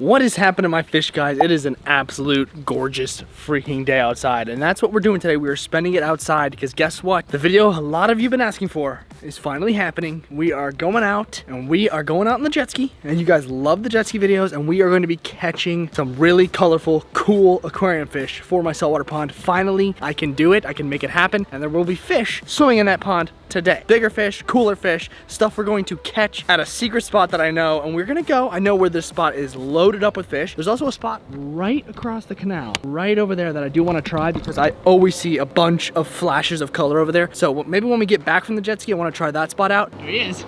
What is happening to my fish, guys? It is an absolute gorgeous freaking day outside, and that's what we're doing today. We are spending it outside because guess what? The video a lot of you have been asking for is finally happening. We are going out, and we are going out in the jet ski, and you guys love the jet ski videos, and we are going to be catching some really colorful, cool aquarium fish for my saltwater pond. Finally, I can do it. I can make it happen, and there will be fish swimming in that pond today. Bigger fish, cooler fish, stuff we're going to catch at a secret spot that I know, and we're gonna go. I know where this spot is loaded up with fish. There's also a spot right across the canal, right over there, that I do want to try because I always see a bunch of flashes of color over there. So maybe when we get back from the jet ski, I want to try that spot out. There he is.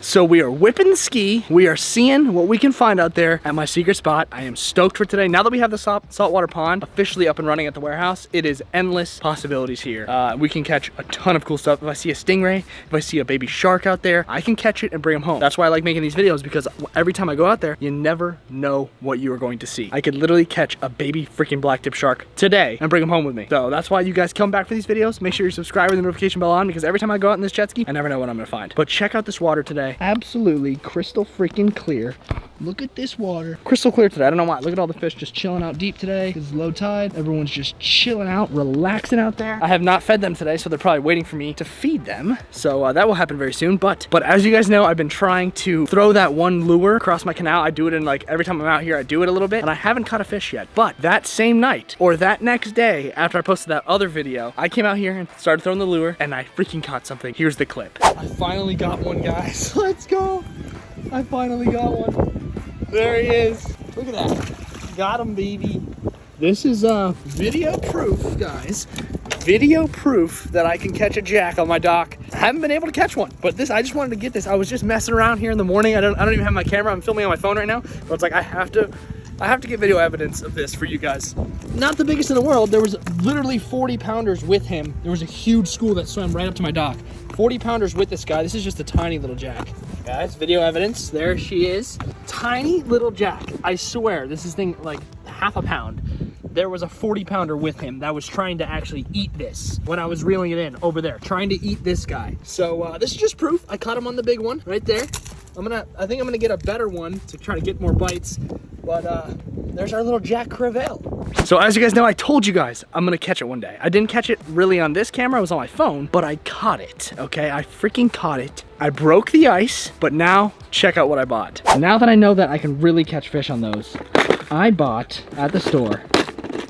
So we are whipping the ski. We are seeing what we can find out there at my secret spot. I am stoked for today. Now that we have the saltwater pond officially up and running at the warehouse, it is endless possibilities here. We can catch a ton of cool stuff. If I see a stingray, if I see a baby shark out there, I can catch it and bring them home. That's why I like making these videos, because every time I go out there, you never know what you are going to see. I could literally catch a baby freaking black tip shark today and bring them home with me. So that's why you guys come back for these videos. Make sure you subscribe with the notification bell on, because every time I go out in this jet ski, I never know what I'm gonna find. But check out this water today. Absolutely crystal freaking clear. Look at this water. Crystal clear today. I don't know why. Look at all the fish just chilling out deep today. It's low tide. Everyone's just chilling out, relaxing out there. I have not fed them today, so they're probably waiting for me to feed them. So that will happen very soon. But as you guys know, I've been trying to throw that one lure across my canal. I do it in, like, every time I'm out here, I do it a little bit, and I haven't caught a fish yet. But that same night, or that next day after I posted that other video, I came out here and started throwing the lure, and I freaking caught something. Here's the clip. I finally got one, guys. Let's go. I finally got one. There he is. Look at that. Got him, baby. This is video proof, guys. Video proof that I can catch a jack on my dock. I haven't been able to catch one, but this, I just wanted to get this. I was just messing around here in the morning. I don't even have my camera. I'm filming on my phone right now, but it's like I have to get video evidence of this for you guys. Not the biggest in the world. There was literally 40 pounders with him. There was a huge school that swam right up to my dock. 40 pounders with this guy. This is just a tiny little jack. Guys, video evidence. There she is. Tiny little jack. I swear, this is thing like half a pound. There was a 40 pounder with him that was trying to actually eat this when I was reeling it in over there, trying to eat this guy. So this is just proof. I caught him on the big one right there. I think I'm gonna get a better one to try to get more bites. But there's our little Jack Crevalle. So as you guys know, I told you guys I'm gonna catch it one day. I didn't catch it really on this camera, I was on my phone, but I caught it, okay? I freaking caught it. I broke the ice, but now check out what I bought. Now that I know that I can really catch fish on those, I bought at the store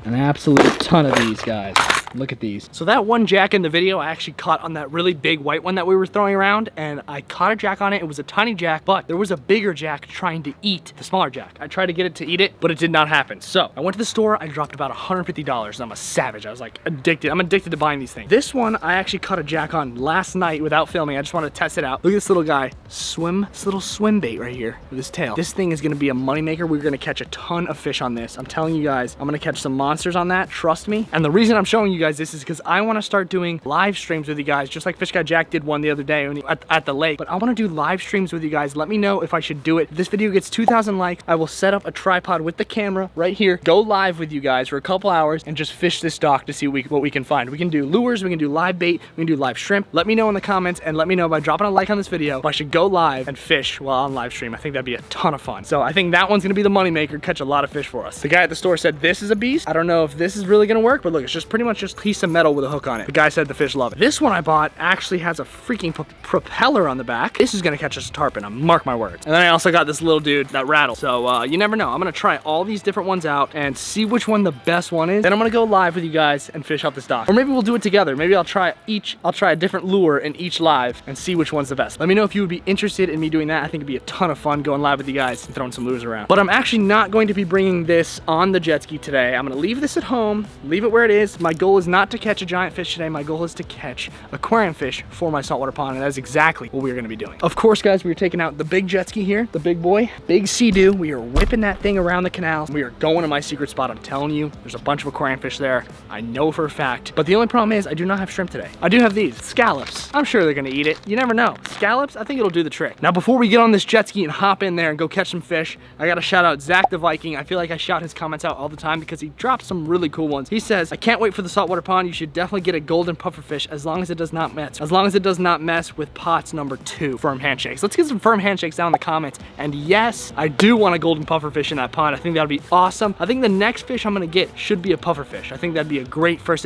an absolute ton of these, guys. Look at these. So that one jack in the video I actually caught on that really big white one that we were throwing around, and I caught a jack on it. It was a tiny jack, but there was a bigger jack trying to eat the smaller jack. I tried to get it to eat it, but it did not happen. So I went to the store, I dropped about $150, and I'm a savage. I was like addicted. I'm addicted to buying these things. This one I actually caught a jack on last night without filming. I just wanted to test it out. Look at this little guy swim, this little swim bait right here with his tail. This thing is gonna be a moneymaker. We're gonna catch a ton of fish on this. I'm telling you guys, I'm gonna catch some monsters on that, trust me. And the reason I'm showing you guys this is because I want to start doing live streams with you guys, just like Fishguy Jack did one the other day at the lake. But I want to do live streams with you guys. Let me know if I should do it. If this video gets 2,000 likes, I will set up a tripod with the camera right here, go live with you guys for a couple hours, and just fish this dock to see what we can find. We can do lures, we can do live bait, we can do live shrimp. Let me know in the comments, and let me know by dropping a like on this video if I should go live and fish while on live stream. I think that'd be a ton of fun. So I think that one's gonna be the moneymaker, catch a lot of fish for us. The guy at the store said this is a beast. I don't know if this is really gonna work, but look, it's just pretty much just a piece of metal with a hook on it. The guy said the fish love it. This one I bought actually has a freaking propeller on the back. This is gonna catch us a tarpon, mark my words. And then I also got this little dude that rattles. So you never know. I'm gonna try all these different ones out and see which one the best one is. Then I'm gonna go live with you guys and fish off this dock. Or maybe we'll do it together. Maybe I'll try a different lure in each live and see which one's the best. Let me know if you would be interested in me doing that. I think it'd be a ton of fun going live with you guys and throwing some lures around. But I'm actually not going to be bringing this on the jet ski today. I'm gonna leave this at home, leave it where it is. My goal is not to catch a giant fish today. My goal is to catch aquarium fish for my saltwater pond, and that's exactly what we're gonna be doing. Of course, guys, we are taking out the big jet ski here, the big boy, big Sea-Doo. We are whipping that thing around the canal. We are going to my secret spot. I'm telling you, there's a bunch of aquarium fish there. I know for a fact, but the only problem is I do not have shrimp today. I do have these, scallops. I'm sure they're gonna eat it. You never know. Scallops, I think it'll do the trick. Now, before we get on this jet ski and hop in there and go catch some fish, I gotta shout out Zach the Viking. I feel like I shout his comments out all the time because he drops some really cool ones. He says, I can't wait for the saltwater saltwater pond, you should definitely get a golden pufferfish as long as it does not mess with pots number 2, firm handshakes. Let's get some firm handshakes down in the comments. And yes, I do want a golden pufferfish in that pond. I think that'd be awesome. I think the next fish I'm gonna get should be a pufferfish. I think that'd be a great first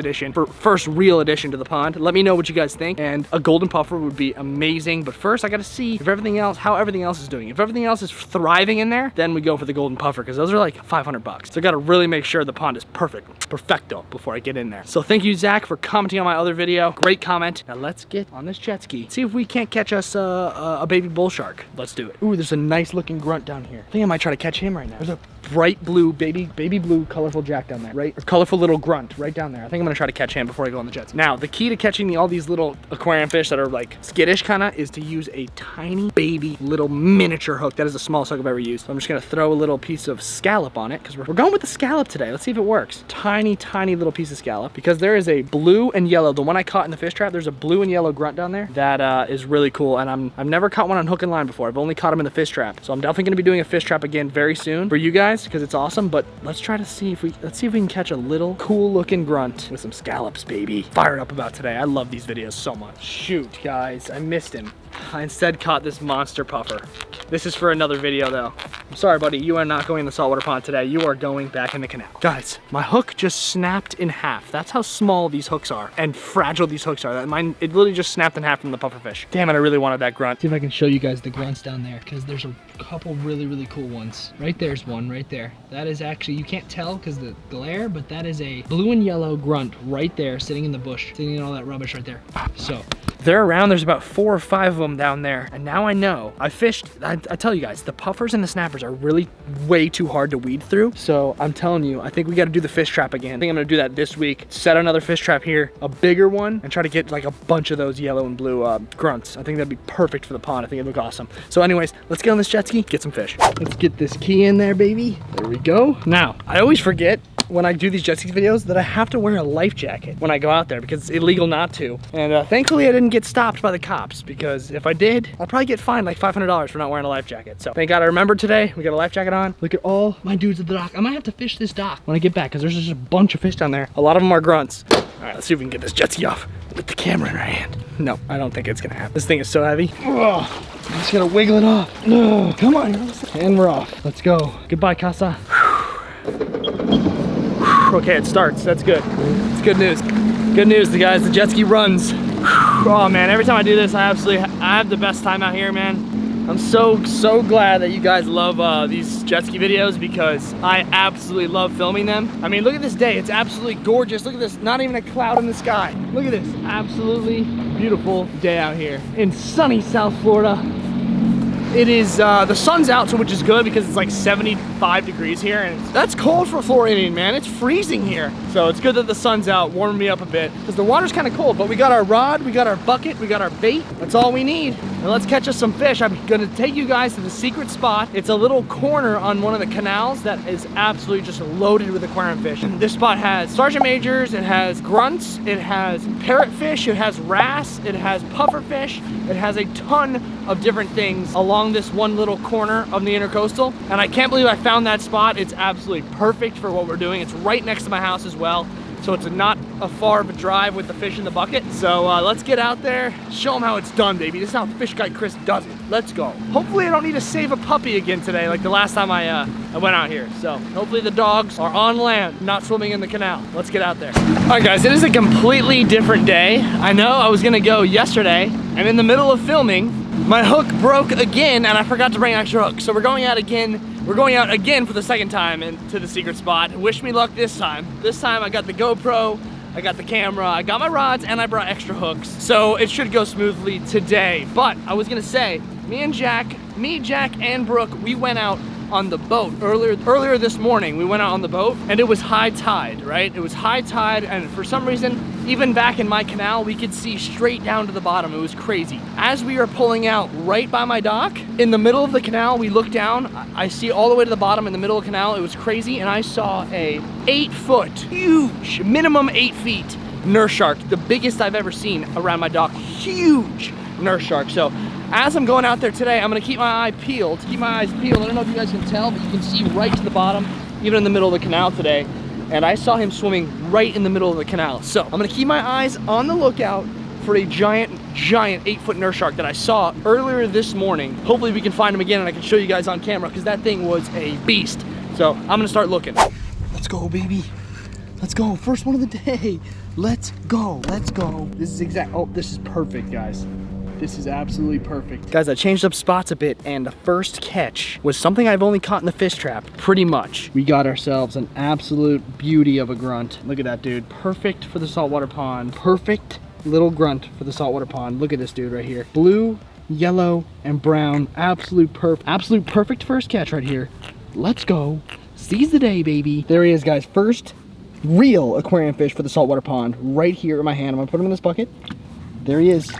real addition to the pond. Let me know what you guys think. And a golden puffer would be amazing. But first I gotta see if how everything else is doing. If everything else is thriving in there, then we go for the golden puffer, because those are like 500 bucks. So I gotta really make sure the pond is perfecto before I get in there. So thank you, Zach, for commenting on my other video. Great comment. Now let's get on this jet ski. See if we can't catch us a baby bull shark. Let's do it. Ooh, there's a nice looking grunt down here. I think I might try to catch him right now. There's a bright blue, baby blue, colorful jack down there, right? Or colorful little grunt right down there. I think I'm gonna try to catch him before I go on the jets. Now, the key to catching all these little aquarium fish that are like skittish kinda is to use a tiny baby little miniature hook. That is the smallest hook I've ever used. So I'm just gonna throw a little piece of scallop on it, because we're going with the scallop today. Let's see if it works. Tiny little piece of scallop, because there is a blue and yellow, the one I caught in the fish trap, there's a blue and yellow grunt down there that is really cool. And I've never caught one on hook and line before. I've only caught them in the fish trap. So I'm definitely gonna be doing a fish trap again very soon for you guys, because it's awesome. But let's try to see if we can catch a little cool looking grunt with some scallops, baby. Fired up about today. I love these videos so much. Shoot, guys, I missed him. I instead caught this monster puffer. This is for another video though. I'm sorry, buddy, you are not going in the saltwater pond today. You are going back in the canal. Guys, my hook just snapped in half. That's how small these hooks are and fragile these hooks are. Mine, it literally just snapped in half from the pufferfish. Damn it, I really wanted that grunt. See if I can show you guys the grunts down there, because there's a couple really cool ones. Right there's one right there. That is actually, you can't tell because the glare, but that is a blue and yellow grunt right there, sitting in the bush, sitting in all that rubbish right there. So they're around. There's about 4 or 5 of them down there. And now I know. I fished, I tell you guys, the puffers and the snappers are really way too hard to weed through. So I'm telling you, I think we got to do the fish trap again. I think I'm going to do that this week. Set another fish trap here, a bigger one, and try to get like a bunch of those yellow and blue grunts. I think that'd be perfect for the pond. I think it'd look awesome. So anyways, let's get on this jet ski, get some fish. Let's get this key in there, baby. There we go. Now, I always forget when I do these jet ski videos that I have to wear a life jacket when I go out there, because it's illegal not to. And thankfully I didn't get stopped by the cops, because if I did, I'd probably get fined like $500 for not wearing a life jacket. So thank God I remembered today. We got a life jacket on. Look at all my dudes at the dock. I might have to fish this dock when I get back, because there's just a bunch of fish down there. A lot of them are grunts. All right, let's see if we can get this jet ski off with the camera in our hand. No, I don't think it's gonna happen. This thing is so heavy. Ugh, I'm just gonna wiggle it off. Ugh, come on, and we're off. Let's go. Goodbye, Casa. Okay, it starts. That's good. It's good news. Good news, guys. The jet ski runs. Oh man, every time I do this, I have the best time out here, man. I'm so glad that you guys love these jet ski videos, because I absolutely love filming them. I mean, look at this day. It's absolutely gorgeous. Look at this. Not even a cloud in the sky. Look at this. Absolutely beautiful day out here in sunny South Florida. It is, the sun's out, so which is good, because it's like 75 degrees here, and that's cold for Floridian, man. It's freezing here. So it's good that the sun's out, warming me up a bit, because the water's kind of cold. But we got our rod, we got our bucket, we got our bait. That's all we need. And let's catch us some fish. I'm gonna take you guys to the secret spot. It's a little corner on one of the canals that is absolutely just loaded with aquarium fish. And this spot has sergeant majors, it has grunts, it has parrotfish, it has wrasse, it has pufferfish, it has a ton of different things along this one little corner of the intercoastal. And I can't believe I found that spot. It's absolutely perfect for what we're doing. It's right next to my house as well, so it's not a far of a drive with the fish in the bucket. So let's get out there, show them how it's done, baby. This is how Fish Guy Chris does it. Let's go. Hopefully I don't need to save a puppy again today, like the last time I went out here. So hopefully the dogs are on land, not swimming in the canal. Let's get out there. All right, guys, it is a completely different day. I know I was gonna go yesterday, and in the middle of filming, my hook broke again, and I forgot to bring an extra hook. So we're going out again. We're going out again for the second time into the secret spot. Wish me luck this time. This time I got the GoPro, I got the camera, I got my rods, and I brought extra hooks. So it should go smoothly today. But I was gonna say, Jack, and Brooke, we went out on the boat earlier this morning. We went out on the boat, and it was high tide, right? It was high tide, and for some reason, even back in my canal, we could see straight down to the bottom. It was crazy. As we were pulling out right by my dock, in the middle of the canal, we looked down. I see all the way to the bottom in the middle of the canal. It was crazy, and I saw a 8-foot, huge, minimum 8 feet nurse shark, the biggest I've ever seen around my dock. Huge nurse shark. So as I'm going out there today, I'm gonna keep my eyes peeled. I don't know if you guys can tell, but you can see right to the bottom, even in the middle of the canal today. and I saw him swimming right in the middle of the canal. So I'm gonna keep my eyes on the lookout for a giant 8-foot nurse shark that I saw earlier this morning. Hopefully we can find him again and I can show you guys on camera, because that thing was a beast. So I'm gonna start looking. Let's go, baby. Let's go, first one of the day. Let's go, let's go. This is oh, this is perfect, guys. This is absolutely perfect. Guys, I changed up spots a bit, and the first catch was something I've only caught in the fish trap, pretty much. We got ourselves an absolute beauty of a grunt. Look at that, dude. Perfect for the saltwater pond. Perfect little grunt for the saltwater pond. Look at this dude right here. Blue, yellow, and brown. Absolute perfect first catch right here. Let's go. Seize the day, baby. There he is, guys. First real aquarium fish for the saltwater pond right here in my hand. I'm gonna put him in this bucket. There he is.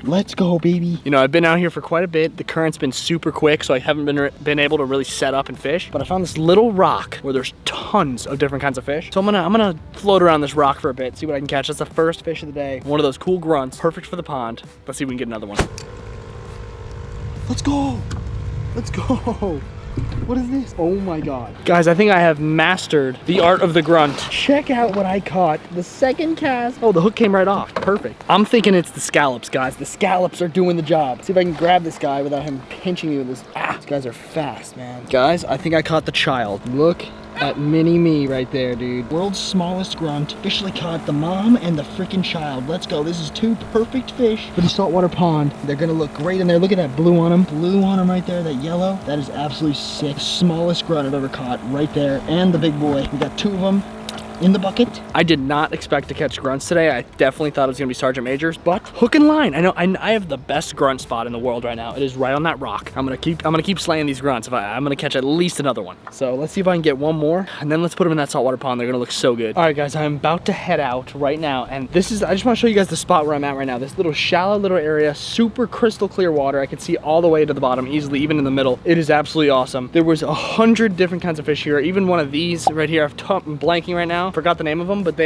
Let's go, baby. You know, I've been out here for quite a bit. The current's been super quick, so I haven't been able to really set up and fish. But I found this little rock where there's tons of different kinds of fish. So I'm gonna float around this rock for a bit, see what I can catch. That's the first fish of the day. One of those cool grunts, perfect for the pond. Let's see if we can get another one. Let's go. Let's go. What is this? Oh my God. Guys, I think I have mastered the art of the grunt. Check out what I caught. The second cast. Oh, the hook came right off. Perfect. I'm thinking it's the scallops, guys. The scallops are doing the job. See if I can grab this guy without him pinching me with this. Ah, these guys are fast, man. Guys, I think I caught the child. Look at mini me right there, dude. World's smallest grunt. Officially caught the mom and the freaking child. Let's go. This is two perfect fish for the saltwater pond. They're gonna look great in there. Look at that blue on them. Blue on them right there, that yellow. That is absolutely sick. Smallest grunt I've ever caught right there. And the big boy. We got two of them in the bucket. I did not expect to catch grunts today. I definitely thought it was gonna be Sergeant Majors, but hook and line. I know I have the best grunt spot in the world right now. It is right on that rock. I'm gonna keep slaying these grunts. I'm gonna catch at least another one. So let's see if I can get one more, and then let's put them in that saltwater pond. They're gonna look so good. All right, guys, I'm about to head out right now, and I just wanna show you guys the spot where I'm at right now. This little shallow little area, super crystal clear water. I can see all the way to the bottom easily, even in the middle. It is absolutely awesome. There was 100 different kinds of fish here. Even one of these right here, I'm blanking right now. Forgot the name of them, but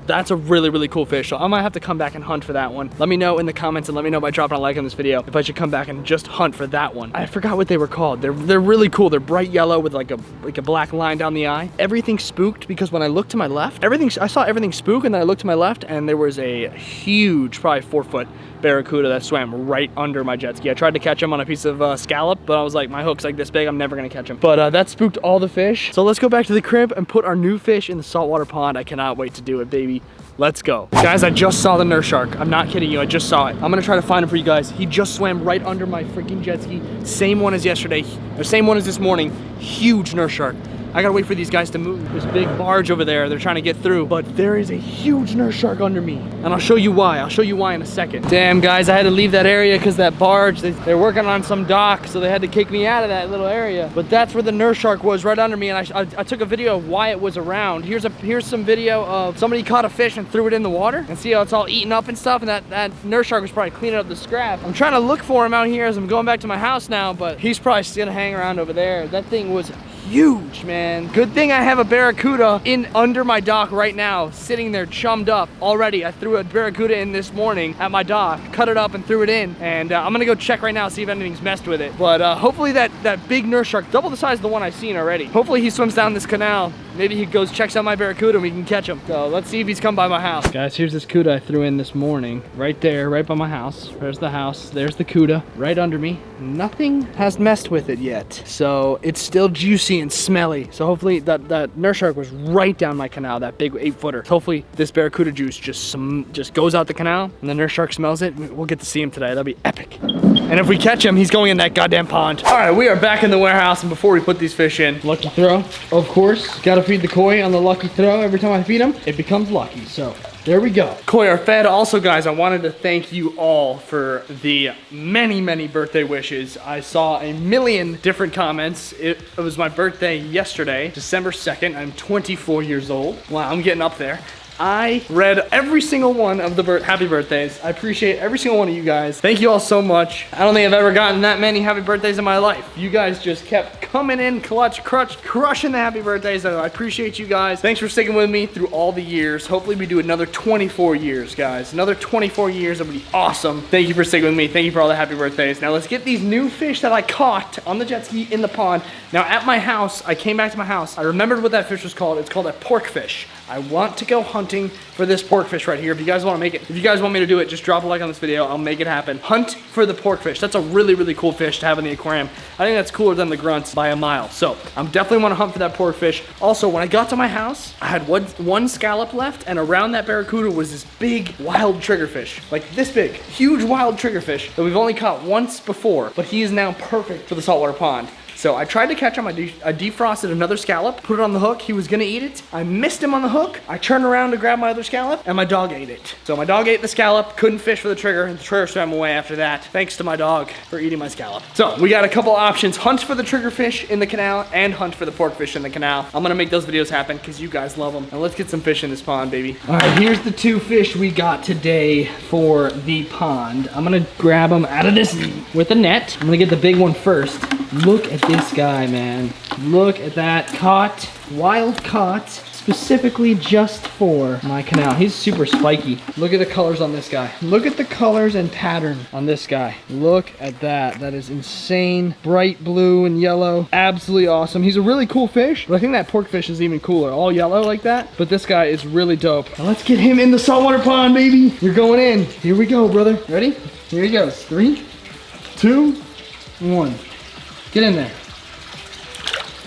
that's a really cool fish. So I might have to come back and hunt for that one. Let me know in the comments, and let me know by dropping a like on this video if I should come back and just hunt for that one. I forgot what they were called. They're really cool. They're bright yellow with like a black line down the eye. Everything spooked because when I looked to my left, I saw everything spook, and then I looked to my left and there was a huge, probably 4-foot barracuda that swam right under my jet ski. I tried to catch him on a piece of scallop, but I was like, my hook's like this big, I'm never gonna catch him. But that spooked all the fish. So let's go back to the crib and put our new fish in the saltwater pond. I cannot wait to do it, baby. Let's go. Guys, I just saw the nurse shark. I'm not kidding you, I just saw it. I'm gonna try to find him for you guys. He just swam right under my freaking jet ski. Same one as yesterday, or same one as this morning. Huge nurse shark. I gotta wait for these guys to move. This big barge over there, they're trying to get through, but there is a huge nurse shark under me. And I'll show you why. I'll show you why in a second. Damn, guys, I had to leave that area because that barge, they're working on some dock, so they had to kick me out of that little area. But that's where the nurse shark was, right under me, and I took a video of why it was around. Here's some video of somebody caught a fish and threw it in the water, and see how it's all eaten up and stuff, and that nurse shark was probably cleaning up the scrap. I'm trying to look for him out here as I'm going back to my house now, but he's probably still gonna hang around over there. That thing was huge, man. Good thing I have a barracuda in under my dock right now, sitting there chummed up already. I threw a barracuda in this morning at my dock, cut it up and threw it in, and I'm gonna go check right now, see if anything's messed with it. But hopefully that big nurse shark, double the size of the one I've seen already, hopefully he swims down this canal. Maybe he goes, checks out my barracuda, and we can catch him. So let's see if he's come by my house. Guys, here's this cuda I threw in this morning. Right there, right by my house. There's the house, there's the cuda, right under me. Nothing has messed with it yet. So it's still juicy and smelly. So hopefully that nurse shark was right down my canal, that big 8-footer. Hopefully this barracuda juice just goes out the canal, and the nurse shark smells it. We'll get to see him today. That'll be epic. And if we catch him, he's going in that goddamn pond. All right, we are back in the warehouse, and before we put these fish in, lucky throw, of course. Gotta feed the koi on the lucky throw. Every time I feed him, it becomes lucky. So there we go. Koi are fed. Also, guys, I wanted to thank you all for the many birthday wishes. I saw a million different comments. It was my birthday yesterday, December 2nd. I'm 24 years old. Wow, I'm getting up there. I read every single one of the happy birthdays. I appreciate every single one of you guys. Thank you all so much. I don't think I've ever gotten that many happy birthdays in my life. You guys just kept coming in clutch, crushing the happy birthdays. I appreciate you guys. Thanks for sticking with me through all the years. Hopefully we do another 24 years, guys. Another 24 years, that would be awesome. Thank you for sticking with me. Thank you for all the happy birthdays. Now let's get these new fish that I caught on the jet ski in the pond. Now at my house, I came back to my house. I remembered what that fish was called. It's called a pork fish. I want to go hunting for this pork fish right here. If you guys want to make it, if you guys want me to do it, just drop a like on this video. I'll make it happen. Hunt for the pork fish. That's a really, really cool fish to have in the aquarium. I think that's cooler than the grunts by a mile. So I'm definitely want to hunt for that pork fish. Also, when I got to my house, I had one scallop left, and around that barracuda was this big wild triggerfish, like this big, huge wild triggerfish that we've only caught once before, but he is now perfect for the saltwater pond. So I tried to catch him. I defrosted another scallop, put it on the hook. He was gonna eat it. I missed him on the hook. I turned around to grab my other scallop, and my dog ate it. So my dog ate the scallop, couldn't fish for the trigger, and the trigger swam away after that. Thanks to my dog for eating my scallop. So we got a couple options: hunt for the triggerfish in the canal and hunt for the pork fish in the canal. I'm gonna make those videos happen because you guys love them. And let's get some fish in this pond, baby. All right, here's the two fish we got today for the pond. I'm gonna grab them out of this with a net. I'm gonna get the big one first. Look at this guy, man. Look at that. Caught, wild caught, specifically just for my canal. He's super spiky. Look at the colors on this guy. Look at the colors and pattern on this guy. Look at that. That is insane. Bright blue and yellow. Absolutely awesome. He's a really cool fish, but I think that pork fish is even cooler. All yellow like that, but this guy is really dope. Now let's get him in the saltwater pond, baby. You're going in. Here we go, brother. Ready? Here he goes. 3, 2, 1. Get in there.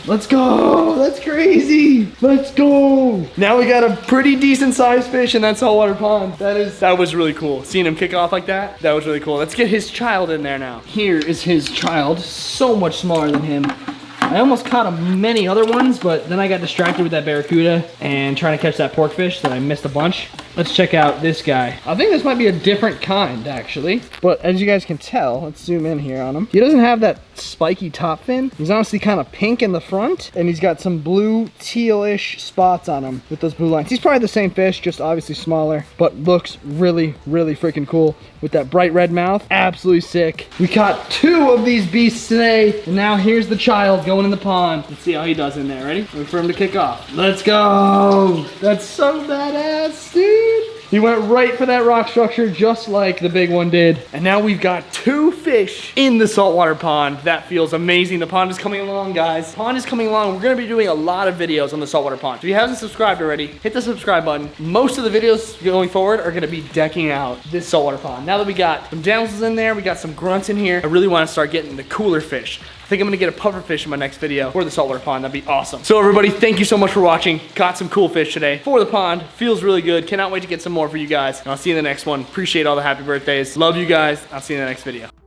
Let's go. That's crazy. Let's go. Now we got a pretty decent sized fish in that saltwater pond. That was really cool. Seeing him kick off like that, that was really cool. Let's get his child in there now. Here is his child, so much smaller than him. I almost caught many other ones, but then I got distracted with that barracuda and trying to catch that pork fish that I missed a bunch. Let's check out this guy. I think this might be a different kind, actually. But as you guys can tell, let's zoom in here on him. He doesn't have that spiky top fin. He's honestly kind of pink in the front, and he's got some blue tealish spots on him with those blue lines. He's probably the same fish, just obviously smaller, but looks really, really freaking cool with that bright red mouth. Absolutely sick. We caught 2 of these beasts today, and now here's the child going in the pond. Let's see how he does in there. Ready? Wait for him to kick off. Let's go. That's so badass, dude. He went right for that rock structure just like the big one did. And now we've got 2 fish in the saltwater pond. That feels amazing. The pond is coming along, guys. The pond is coming along. We're gonna be doing a lot of videos on the saltwater pond. If you haven't subscribed already, hit the subscribe button. Most of the videos going forward are gonna be decking out this saltwater pond. Now that we got some damsels in there, we got some grunts in here, I really wanna start getting the cooler fish. I think I'm gonna get a pufferfish in my next video for the saltwater pond. That'd be awesome. So everybody, thank you so much for watching. Caught some cool fish today for the pond. Feels really good. Cannot wait to get some more for you guys. And I'll see you in the next one. Appreciate all the happy birthdays. Love you guys. I'll see you in the next video.